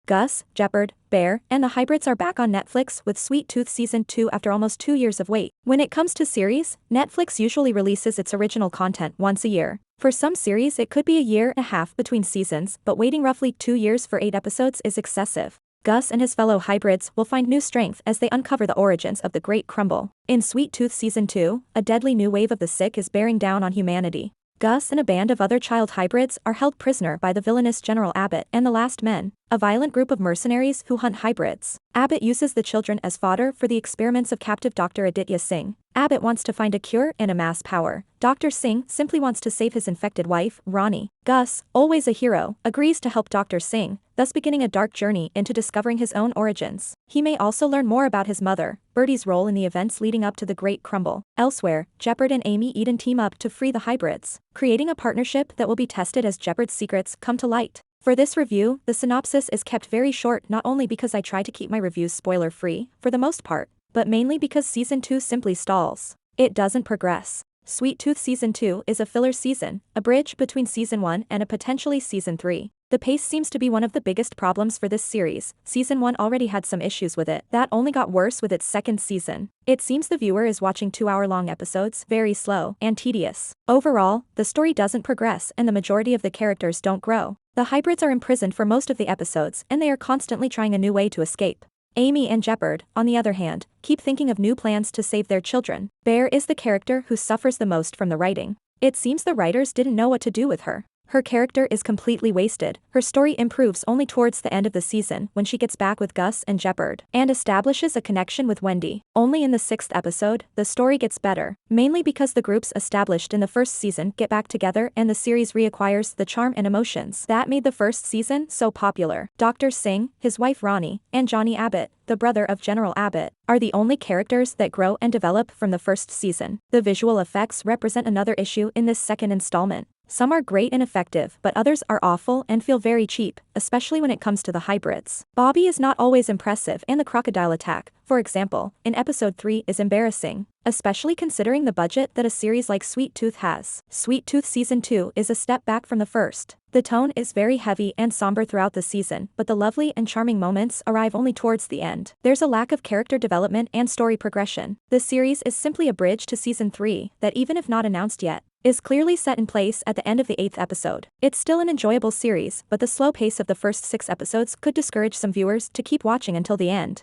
Gus, Jepperd, Bear, and the hybrids are back on Netflix with Sweet Tooth Season 2 after almost 2 years of wait. When it comes to series, Netflix usually releases its original content once a year. For some series it could be a year and a half between seasons, but waiting roughly 2 years for 8 episodes is excessive. Gus and his fellow hybrids will find new strength as they uncover the origins of the Great Crumble. In Sweet Tooth Season 2, a deadly new wave of the sick is bearing down on humanity. Gus and a band of other child hybrids are held prisoner by the villainous General Abbot and the Last Men, a violent group of mercenaries who hunt hybrids. Abbot uses the children as fodder for the experiments of captive Dr. Aditya Singh. Abbot wants to find a cure and amass power. Dr. Singh simply wants to save his infected wife, Rani. Gus, always a hero, agrees to help Dr. Singh, thus beginning a dark journey into discovering his own origins. He may also learn more about his mother, Birdie's role in the events leading up to the Great Crumble. Elsewhere, Jepperd and Aimee Eden team up to free the hybrids, creating a partnership that will be tested as Jepperd's secrets come to light. For this review, the synopsis is kept very short not only because I try to keep my reviews spoiler-free, for the most part, but mainly because Season 2 simply stalls. It doesn't progress. Sweet Tooth Season 2 is a filler season, a bridge between Season 1 and a potentially Season 3. The pace seems to be one of the biggest problems for this series. Season 1 already had some issues with it. That only got worse with its second season. It seems the viewer is watching 2-hour-long episodes, very slow and tedious. Overall, the story doesn't progress and the majority of the characters don't grow. The hybrids are imprisoned for most of the episodes and they are constantly trying a new way to escape. Aimee and Jepperd, on the other hand, keep thinking of new plans to save their children. Bear is the character who suffers the most from the writing. It seems the writers didn't know what to do with her. Her character is completely wasted. Her story improves only towards the end of the season when she gets back with Gus and Jepperd and establishes a connection with Wendy. Only in the 6th episode, the story gets better, mainly because the groups established in the first season get back together and the series reacquires the charm and emotions that made the first season so popular. Dr. Singh, his wife Rani, and Johnny Abbott, the brother of General Abbot, are the only characters that grow and develop from the first season. The visual effects represent another issue in this second installment. Some are great and effective, but others are awful and feel very cheap, especially when it comes to the hybrids. Bobby is not always impressive and the crocodile attack, for example, in episode 3 is embarrassing, especially considering the budget that a series like Sweet Tooth has. Sweet Tooth Season 2 is a step back from the first. The tone is very heavy and somber throughout the season, but the lovely and charming moments arrive only towards the end. There's a lack of character development and story progression. The series is simply a bridge to Season 3 that, even if not announced yet, is clearly set in place at the end of the 8th episode. It's still an enjoyable series, but the slow pace of the first 6 episodes could discourage some viewers to keep watching until the end.